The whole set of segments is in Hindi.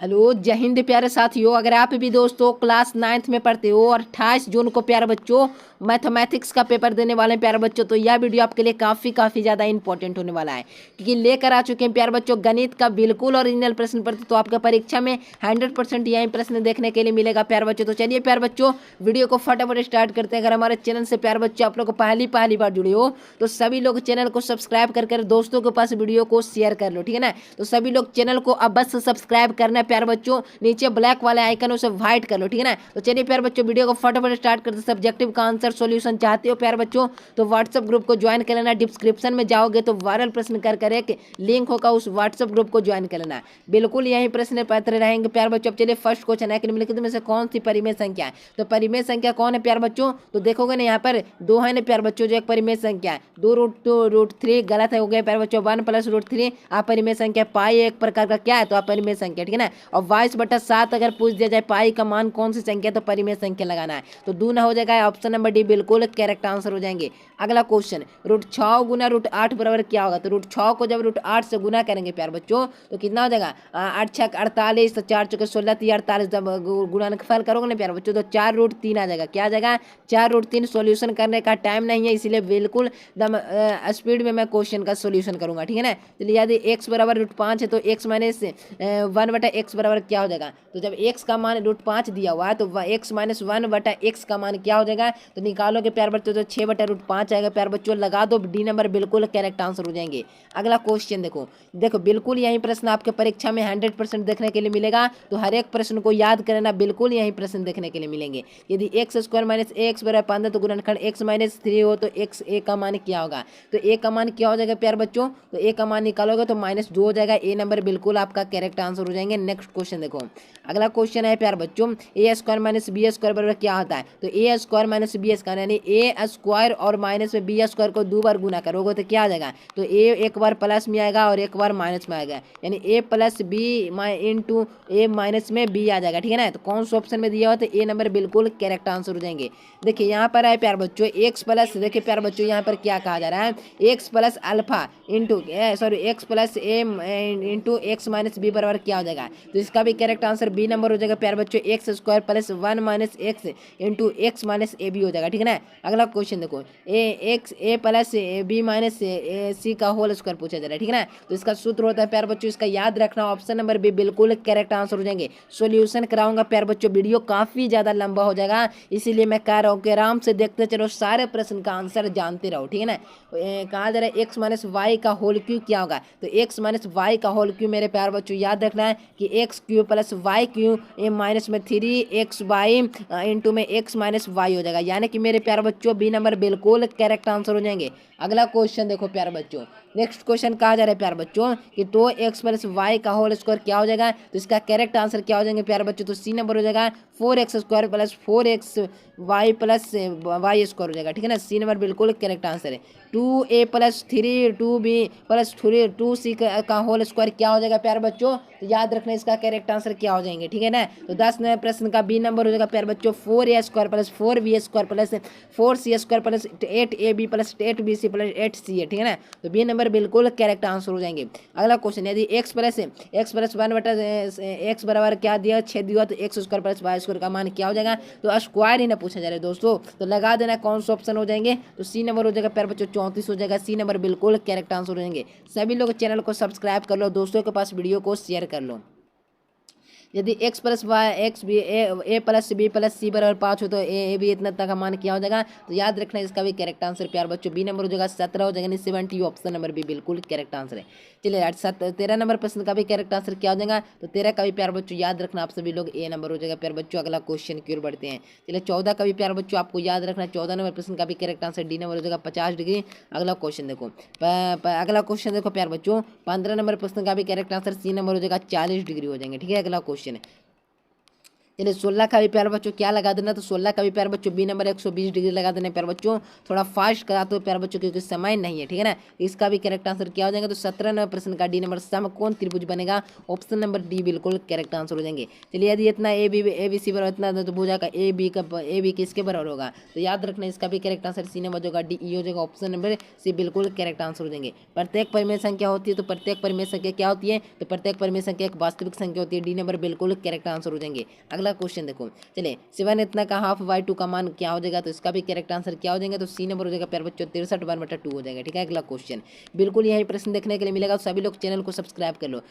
हेलो, जय हिंद प्यारे साथियों। अगर आप भी दोस्तों क्लास 9th में पढ़ते हो और 28 जून को प्यारे बच्चों मैथमेटिक्स का पेपर देने वाले हैं प्यारे बच्चों, तो यह वीडियो आपके लिए काफ़ी ज़्यादा इंपॉर्टेंट होने वाला है, क्योंकि लेकर आ चुके हैं प्यारे बच्चों गणित का बिल्कुल ओरिजिनल प्रश्न पत्र। तो आपका परीक्षा में 100% यही प्रश्न देखने के लिए मिलेगा प्यारे बच्चों। तो चलिए प्यारे बच्चों, वीडियो को फटाफट स्टार्ट करते हैं। अगर हमारे चैनल से प्यारे बच्चों आप लोग को पहली बार जुड़े हो तो सभी लोग चैनल को सब्सक्राइब कर दोस्तों के पास वीडियो को शेयर कर लो, ठीक है ना। तो सभी लोग चैनल को अब बस सब्सक्राइब करना है प्यारे बच्चों, नीचे ब्लैक वाले आइकन उसे व्हाइट कर लो, ठीक है ना। तो चलिए प्यारे बच्चों, वीडियो को फटाफट स्टार्ट करते। सब्जेक्टिव का आंसर सॉल्यूशन चाहते हो प्यारे बच्चों तो व्हाट्सएप ग्रुप को ज्वाइन कर लेना। डिस्क्रिप्शन में जाओगे तो वायरल प्रश्न कर एक लिंक होगा, उस व्हाट्सएप ग्रुप को ज्वाइन कर लेना। बिल्कुल यही प्रश्न पत्र रहेंगे प्यारे बच्चों। अब चलिए फर्स्ट क्वेश्चन है कि निम्नलिखित में से कौन सी परिमेय संख्या है। तो परिमेय संख्या कौन है प्यारे बच्चों, तो देखोगे ना यहाँ पर दो है ना प्यारे बच्चों, जो एक परिमेय संख्या है। 2√2√3 गलत है, हो गया प्यारे बच्चों। 1 + √3 आप परिमेय संख्या। पाई एक प्रकार का क्या है, तो आप परिमेय संख्या, ठीक है ना। और 22/7 अगर पूछ दिया जाए पाई का मान कौन सी संख्या, तो परिमेय संख्या लगाना है। तो दूना हो जाएगा, ऑप्शन नंबर डी बिल्कुल करेक्ट आंसर हो जाएंगे। अगला क्वेश्चन, √6 गुना √8 बराबर क्या होगा। तो √6 को जब √8 से गुना करेंगे प्यार बच्चों तो कितना हो जाएगा, 8 6 48, 4 चौके 16, 3 48, जब गुणनफल करोगे ना प्यार बच्चों तो 4√3 आ जाएगा। क्या आ जाएगा, 4√3। सॉल्यूशन करने का टाइम नहीं है, इसीलिए बिल्कुल दम स्पीड में मैं क्वेश्चन का सॉल्यूशन करूंगा, ठीक है ना। चलिए यदि x बराबर √5 है तो x माइनस 1/x बराबर क्या हो जाएगा। तो जब x का मान √5 दिया हुआ है तो x माइनस 1/x का मान क्या हो जाएगा, तो निकालोगे प्यार बच्चों तो 6/√5 आएगा। प्यार बच्चों लगा दो, डी नंबर बिल्कुल करेक्ट आंसर हो जाएंगे। अगला क्वेश्चन देखो देखो बिल्कुल यही प्रश्न आपके परीक्षा में 100% देखने के लिए मिलेगा। तो हर एक प्रश्न को याद करना, बिल्कुल यही प्रश्न देखने के लिए मिलेंगे। यदि x² माइनस x बराबर 15 तो गुणनखंड x माइनस 3 हो तो x a का मान क्या होगा। तो a का मान क्या हो जाएगा प्यार बच्चों, तो a का मान निकालोगे तो -2 हो जाएगा। ए नंबर बिल्कुल आपका करेक्ट आंसर हो जाएंगे। नेक्स्ट क्वेश्चन देखो, अगला क्वेश्चन है प्यार बच्चों, a² माइनस b² बराबर क्या होता है। तो a² माइनस b² यानी a² और माइनस में b² को 2 बार गुना करोगे तो क्या आ जाएगा, तो a एक बार प्लस में आएगा और एक बार माइनस में आएगा, यानी a + b into a minus में b आ जाएगा, ठीक है ना। तो कौन सा ऑप्शन में दिया हुआ, तो ए नंबर बिल्कुल करेक्ट आंसर हो जाएंगे। देखिए यहाँ पर है प्यार बच्चों x प्लस, देखिए प्यार बच्चों यहाँ पर क्या कहा जा रहा है, x plus alpha into x plus a into x minus b बराबर क्या हो जाएगा। तो इसका भी करेक्ट आंसर बी नंबर हो जाएगा प्यार बच्चों। x² plus 1 minus x into x minus A B हो जाएगा, ठीक है ना। अगला क्वेश्चन देखो, a plus b minus c का होल स्क्वायर पूछा जा रहा है, ठीक है ना। तो इसका सूत्र होता है प्यार बच्चों, इसका याद रखना, ऑप्शन नंबर बी बिल्कुल करेक्ट आंसर हो जाएंगे। सॉल्यूशन कराऊंगा प्यार बच्चों, वीडियो काफी ज्यादा लंबा हो जाएगा, इसीलिए मैं कह रहा हूँ कि आराम से देखते चलो, सारे प्रश्न का आंसर जानते रहो, ठीक है ना। कहा जा रहा है x माइनस वाई का होल क्यू क्या होगा। तो x माइनस वाई का होल क्यू मेरे प्यार बच्चों याद रखना है कि x³ plus Y Q minus में 3xy इंटू में x माइनस वाई हो जाएगा, यानी कि मेरे प्यार बच्चों बी नंबर बिल्कुल करेक्ट आंसर हो जाएंगे। अगला क्वेश्चन देखो प्यार बच्चों, नेक्स्ट क्वेश्चन कहा जा रहा है प्यार बच्चों कि 2x प्लस वाई का होल स्क्वायर क्या हो जाएगा। तो इसका करेक्ट आंसर क्या हो जाएंगे प्यार बच्चों, तो सी नंबर हो जाएगा 4x² plus 4xy plus y² हो जाएगा, ठीक है ना। सी नंबर बिल्कुल करेक्ट आंसर है। 2a plus 3 2b plus 2c का होल स्क्वायर क्या हो जाएगा प्यार बच्चों, तो याद रखना इसका करेक्ट आंसर क्या हो जाएंगे, ठीक है ना। तो 10 नंबर प्रश्न का बी नंबर हो जाएगा प्यार बच्चों 4a² plus 4b² plus 4c² plus 8ab plus 8bc plus 8ca, ठीक है ना। तो बी नंबर बिल्कुल करेक्ट आंसर हो जाएंगे। अगला क्वेश्चन, यदि x प्लस 1/x बराबर क्या दिया 6 दिया तो x² प्लस y² का मान क्या हो जाएगा। तो स्क्वायर ही ना पूछा जा रहा है दोस्तों, तो लगा देना कौन सा ऑप्शन हो जाएंगे, तो सी नंबर हो जाएगा प्यार बच्चों 34 हो जाएगा। सी नंबर बिल्कुल करेक्ट आंसर हो जाएंगे। सभी लोग चैनल को सब्सक्राइब कर लो, दोस्तों के पास वीडियो को शेयर कर लो। यदि x plus y x b a plus b plus c बराबर 5 हो तो ए बी इतना तक का मान क्या हो जाएगा। तो याद रखना इसका भी करेक्ट आंसर प्यार बच्चों बी नंबर हो जाएगा 17 हो जाएगा, 70 ऑप्शन नंबर बी बिल्कुल करेक्ट आंसर है। चलिए 13 नंबर प्रश्न का भी करेक्ट आंसर क्या हो जाएगा, तो 13 का भी प्यार बच्चों याद रखना आप सभी लोग ए नंबर हो जाएगा प्यार बच्चों। अगला क्वेश्चन की ओर बढ़ते हैं। चलिए 14 का भी प्यार बच्चों आपको याद रखना, 14 नंबर प्रश्न का भी करेक्ट आंसर डी नंबर हो जाएगा 50 डिग्री। अगला क्वेश्चन देखो अगला क्वेश्चन देखो प्यार बच्चों 15 नंबर प्रश्न का भी करेक्ट आंसर सी नंबर हो जाएगा 40 डिग्री हो जाएंगे, ठीक है। अगला क्वेश्चन है चलिए 16 का भी प्यारे बच्चों क्या लगा देना, तो 16 का भी प्यारे बच्चों बी नंबर 120 डिग्री लगा देना प्यारे बच्चों। थोड़ा फास्ट करा तो प्यारे बच्चों क्योंकि समय नहीं है, ठीक है ना। इसका भी करेक्ट आंसर क्या हो जाएगा, तो 17 नंबर प्रश्न का डी नंबर समकोण त्रिभुज बनेगा। ऑप्शन नंबर डी बिल्कुल करेक्ट आंसर हो जाएंगे। चलिए यदि इतना ए बी सी बराबर इतना तो भुजा का ए बी किसके बराबर होगा, तो याद रखना इसका भी करेक्ट आंसर सी नंबर होगा, डी ई हो जाएगा। ऑप्शन नंबर सी बिल्कुल करेक्ट आंसर हो जाएंगे। प्रत्येक परिमेय संख्या होती है, तो प्रत्येक परिमेय संख्या क्या होती है, तो प्रत्येक परिमेय संख्या एक वास्तविक संख्या होती है। डी नंबर बिल्कुल करेक्ट आंसर हो जाएंगे। अगला क्वेश्चन देखो, चलिए 7 इतना का हाफ बाई 2 का मान क्या हो जाएगा, तो इसका भी करेक्ट आंसर क्या हो जाएगा, तो सी नंबर हो जाएगा प्यारे बच्चों 63 1/2 हो जाएगा, ठीक है। अगला क्वेश्चन बिल्कुल यही प्रश्न देखने के लिए मिलेगा, तो सभी लोग चैनल को सब्सक्राइब कर लो।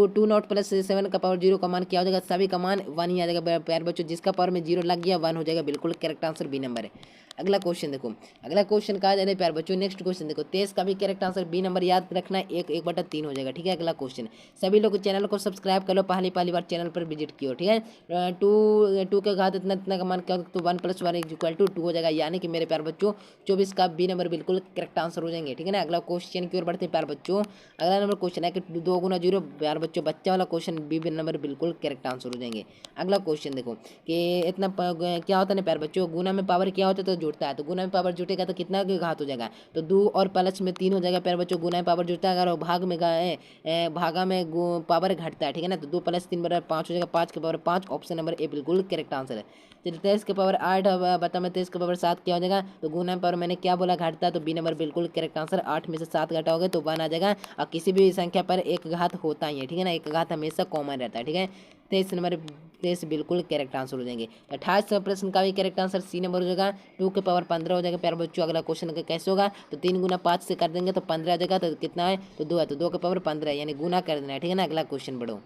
2 नॉट प्लस 7 का पावर 0 का मान क्या हो जाएगा, सभी का मान 1 ही आ जाएगा प्यारे बच्चों। जिसका पावर में 0 लग गया 1 हो जाएगा, बिल्कुल करेक्ट आंसर बी नंबर है। अगला क्वेश्चन देखो, अगला क्वेश्चन कहा जा रहा है प्यारे बच्चों, नेक्स्ट क्वेश्चन देखो 23 का भी करेक्ट आंसर बी नंबर याद रखना, 1/3 हो जाएगा, ठीक है। अगला क्वेश्चन सभी लोग चैनल को सब्सक्राइब कर लो, पहली बार चैनल पर विजिट किया, ठीक है। टू के घात इतना का मान क्या, तो 1 + 1 = 2 हो जाएगा, यानी कि मेरे प्यारे बच्चों 24 का बी नंबर बिल्कुल करेक्ट आंसर हो जाएंगे, ठीक है ना। अगला क्वेश्चन की ओर बढ़ते हैं प्यारे बच्चों। अगला नंबर क्वेश्चन है कि 2 × 0 प्यारे बच्चों बच्चा वाला क्वेश्चन, बी नंबर बिल्कुल करेक्ट आंसर हो जाएंगे। अगला क्वेश्चन देखो कि इतना क्या होता है ना प्यारे बच्चों, गुना में पावर क्या होता है, तो जुड़ता है, तो गुना में पावर जुटेगा तो कितना के घात हो जाएगा, तो 2 और प्लस में 3 हो जाएगा प्यारे बच्चों। गुना में पावर जुड़ता है, अगर भाग में भागा में पावर घटता है, ठीक है ना, तो 2 + 3 = 5 हो जाएगा, 5 के पावर 5। ऑप्शन नंबर ए बिल्कुल करेक्ट आंसर है। चलिए 23 के पावर 8 बता मैं 23 के पावर 7 क्या हो जाएगा, तो गुना में पावर मैंने क्या बोला घटता है, तो बी नंबर बिल्कुल करेक्ट आंसर। 8 में से 7 घटा होगा तो 1 आ जाएगा, और किसी भी संख्या पर एक घात होता ही है, ठीक है ना, एक घात हमेशा कॉमन रहता है, ठीक है। 23 बिल्कुल करेक्ट आंसर हो जाएंगे। 28 प्रश्न का भी करेक्ट आंसर सी नंबर हो जाएगा, 2 के पावर 15 हो जाएगा प्यारे बच्चों। अगला क्वेश्चन का कैसे होगा, तो 3 × 5 से कर देंगे तो 15 आ जाएगा, तो कितना है, तो 2 है, तो 2 के पावर 15 है, यानी गुना कर देना है, ठीक है ना। अगला क्वेश्चन बढ़ो।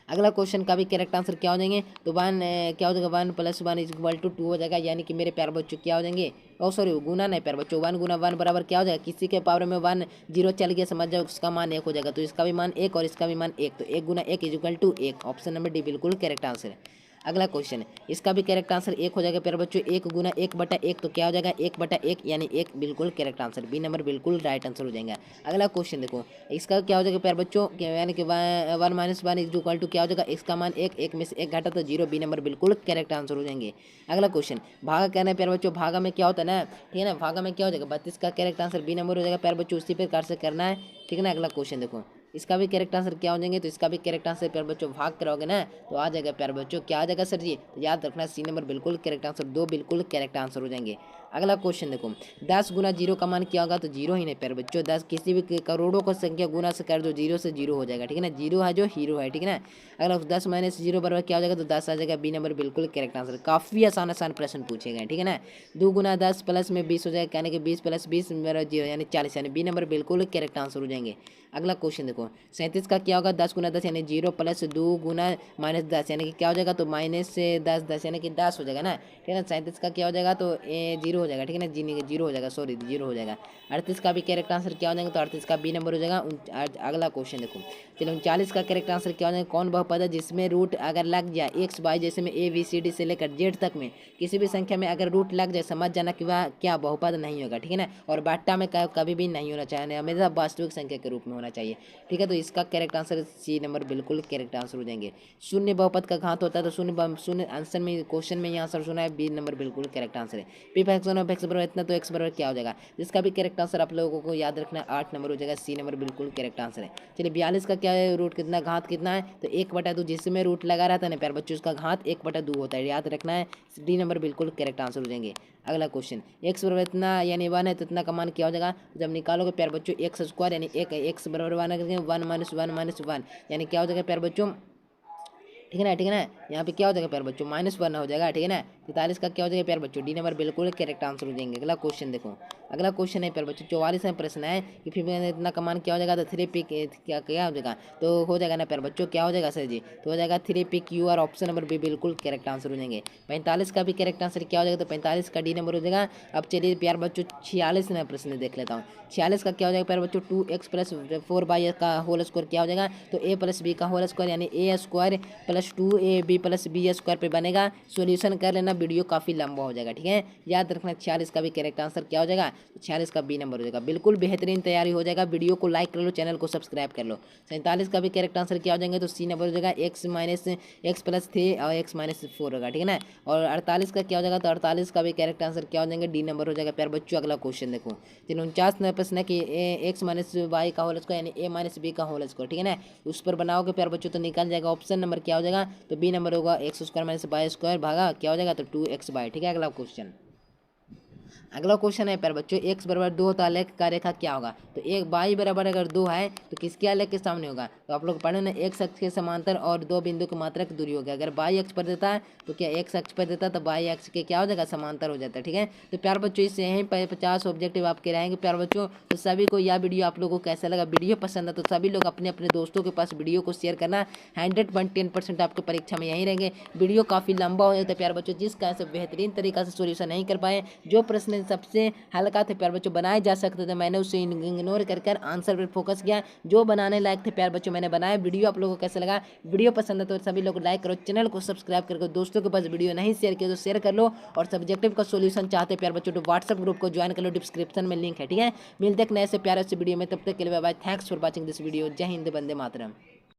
अगला क्वेश्चन का भी करेक्ट आंसर क्या हो जाएंगे, तो 1 क्या हो जाएगा, 1 + 1 = 2 हो जाएगा, यानी कि मेरे प्यारे बच्चों क्या हो जाएंगे, ओ सॉरी गुना नहीं प्यारे बच्चों, 1 × 1 बराबर क्या हो जाएगा, किसी के पावर में 1 0 चल गया समझ जाओ, उसका मान 1 हो जाएगा, तो इसका भी मान 1 और इसका भी मान 1, तो 1 × 1 = 1। ऑप्शन नंबर डी बिल्कुल करेक्ट आंसर है। अगला क्वेश्चन इसका भी करेक्ट आंसर 1 हो जाएगा प्यारे बच्चों, 1 × 1/1 तो क्या हो जाएगा, 1/1 यानी 1 बिल्कुल करेक्ट आंसर, बी नंबर बिल्कुल राइट आंसर हो जाएगा। अगला क्वेश्चन देखो, इसका क्या हो जाएगा प्यारे बच्चों, यानी कि 1 - 1 = क्या हो जाएगा, इसका मान 1, 1 में से 1 घटा तो 0, बी नंबर बिल्कुल करेक्ट आंसर हो जाएंगे। अगला क्वेश्चन भागा कहना है प्यारे बच्चों, भागा में क्या होता है ना, ठीक है ना, भागा में क्या हो जाएगा 32 का करेक्ट आंसर बी नंबर हो जाएगा प्यारे बच्चों, उसी प्रकार से करना है, ठीक है ना। अगला क्वेश्चन देखो, इसका भी करेक्ट आंसर क्या हो जाएंगे, तो इसका भी करेक्ट आंसर प्यारे बच्चों भाग कराओगे ना तो आ जाएगा प्यारे बच्चों, क्या आ जाएगा सर जी, तो याद रखना सी नंबर बिल्कुल करेक्ट आंसर, 2 बिल्कुल करेक्ट आंसर हो जाएंगे। अगला क्वेश्चन देखो, 10 × 0 का मान क्या होगा, तो 0 ही नहीं प्यारे बच्चों, 10 किसी भी करोड़ों को संख्या गुना से कर दो 0 से 0 हो जाएगा, ठीक है ना, 0 है जो हीरो है, ठीक है ना। अगला 10 - 0 बराबर क्या हो जाएगा, तो 10 आ जाएगा, बी नंबर बिल्कुल करेक्ट आंसर। काफ़ी आसान प्रश्न पूछे गए, ठीक है ना। 2 × 10 प्लस में 20 हो जाएगा, यानी कि 20 + 20 मेरा 0 यानी 40, यानी बी नंबर बिल्कुल करेक्ट आंसर हो जाएंगे। अगला क्वेश्चन देखो, 37 का क्या होगा, 10 × 10 यानी 0 + 2 × -10 यानी कि क्या हो जाएगा, तो माइनस से 10 10 यानी कि 10 हो जाएगा ना, ठीक है ना। 37 का क्या हो जाएगा, तो 0 हो जाएगा, ठीक है ना, 0 हो जाएगा, सॉरी 0 हो जाएगा। 38 का भी करेक्ट आंसर क्या हो जाएगा, तो 38 का बी नंबर हो जाएगा। अगला क्वेश्चन देखो, चलो 39 का करेक्ट आंसर क्या हो जाएगा, कौन बहुपद है जिसमें रूट अगर लग जाए एक्स वाई जैसे में ए बी सी डी से लेकर जेड तक में किसी भी संख्या में अगर रूट लग जाए, समझ जाना कि वह क्या बहुपद नहीं होगा, ठीक है ना। और बाट्टा में कभी भी नहीं होना चाहिए, हमेशा वास्तविक संख्या के रूप में होना चाहिए, ठीक है। तो इसका करेक्ट आंसर सी नंबर बिल्कुल करेक्ट आंसर हो जाएंगे। शून्य बहुपद का घात होता है, तो शून्य आंसर में क्वेश्चन में ये आंसर सुना है, बी नंबर बिल्कुल करेक्ट आंसर है। पी फैक्शन ऑफ एक्स बराबर इतना, तो एक्स बराबर क्या हो जाएगा, जिसका भी करेक्ट आंसर आप लोगों को याद रखना है 8 नंबर हो जाएगा, सी नंबर बिल्कुल करेक्ट आंसर है। चलिए 42 का क्या है, रूट कितना घात कितना है, तो 1/2 जिसमें रूट लगा रहता है ना प्यारे बच्चों, उसका घात 1/2 होता है, याद रखना है, डी नंबर बिल्कुल करेक्ट आंसर हो जाएंगे। अगला क्वेश्चन एक्स बराबर इतना यानी 1 है, तो इतना का मान क्या हो जाएगा, जब निकालोगे प्यारे बच्चों x² यानी 1 एक्स बराबर 1 1 - 1 - 1 यानी क्या हो जाएगा प्यारे बच्चों, ठीक है ना, ठीक है ना। यहाँ पे क्या हो जाएगा प्यारे बच्चों, -1 हो जाएगा, ठीक है ना। 43 का क्या हो जाएगा प्यारे बच्चों, डी नंबर बिल्कुल करेक्ट आंसर हो जाएंगे। अगला क्वेश्चन देखो, अगला क्वेश्चन है प्यारे बच्चों 44वां प्रश्न है कि फिर इतना का मान क्या हो जाएगा, तो 3p क्या क्या हो जाएगा, तो हो जाएगा ना प्यारे बच्चों, क्या हो जाएगा सर जी, तो हो जाएगा 3pq और ऑप्शन नंबर बी बिल्कुल करेक्ट आंसर हो जाएंगे। 45 का भी करेक्ट आंसर क्या हो जाएगा, तो 45 का डी नंबर हो जाएगा। अब चलिए प्यारे बच्चों 46वां प्रश्न देख लेता हूँ। 46 का क्या हो जाएगा प्यारे बच्चों, 2x + 4y का होल स्क्वायर क्या हो जाएगा, तो a + b का होल स्क्वायर यानी a² + 2ab + b² पे बनेगा। सॉल्यूशन कर लेना वरना वीडियो काफ़ी लंबा हो जाएगा। ठीक है, याद रखना 46 का भी करेक्ट आंसर क्या हो जाएगा, 46 का बी नंबर हो जाएगा। बिल्कुल बेहतरीन तैयारी हो जाएगा। वीडियो को लाइक कर लो, चैनल को सब्सक्राइब कर लो। 47 का भी करेक्ट आंसर क्या हो जाएंगे, तो सी नंबर हो जाएगा x-x+3 और x-4 होगा। ठीक है ना। और 48 का क्या हो जाएगा, तो 48 का भी करेक्ट आंसर क्या हो जाएंगे, डी नंबर हो जाएगा। प्यार बच्चों अगला क्वेश्चन देखो, 49 नंबर प्रश्न है कि x-y का होल स्क्वायर यानी a-b का होल स्क्वायर। ठीक है ना, उस पर बनाओगे प्यार बच्चों तो निकल जाएगा। ऑप्शन नंबर क्या हो जाएगा, तो बी नंबर होगा x² - y² भागा क्या हो जाएगा, तो 2xy। ठीक है, अगला क्वेश्चन। अगला क्वेश्चन है प्यार बच्चों, x बराबर 2 तो आलेख का रेखा क्या होगा, तो एक y बराबर अगर 2 है तो किसके आलेख के सामने होगा, तो आप लोग पढ़े ना, x अक्ष के समांतर और दो बिंदु की मात्रा की दूरी होगी। अगर y अक्ष पर देता है तो क्या x अक्ष पर देता है तो y अक्ष के क्या हो जाएगा, समांतर हो जाता है। ठीक है, तो प्यार बच्चों इससे यहीं 50 ऑब्जेक्टिव आपके रहेंगे प्यार बच्चों। तो सभी को यह वीडियो आप लोगों को कैसा लगा, वीडियो पसंद है तो सभी लोग अपने अपने दोस्तों के पास वीडियो को शेयर करना। 100.10% आपके परीक्षा में यहीं रहेंगे। वीडियो काफ़ी लंबा हो जाता है प्यार बच्चों, जिस कारण से बेहतरीन तरीका से सोल्यूशन नहीं कर पाए। जो प्रश्न सबसे हल्का थे प्यार बच्चों बनाए जा सकते थे, मैंने उसे इग्नोर कर आंसर पर फोकस किया। जो बनाने लायक थे प्यार बच्चों मैंने बनाया। वीडियो आप लोगों को कैसा लगा, वीडियो पसंद है तो सभी लोग लाइक करो, चैनल को सब्सक्राइब करके दोस्तों के पास वीडियो नहीं शेयर किया तो शेयर कर लो। और सब्जेक्टिव का सोल्यूशन चाहते प्यार बच्चों तो व्हाट्सएप ग्रुप को ज्वाइन कर लो, डिस्क्रिप्शन में लिंक है। ठीक है, मिलते हैं नए से प्यारे से वीडियो में, तब तक के लिए bye bye. Thanks for watching this video. जय हिंद, वंदे मातरम।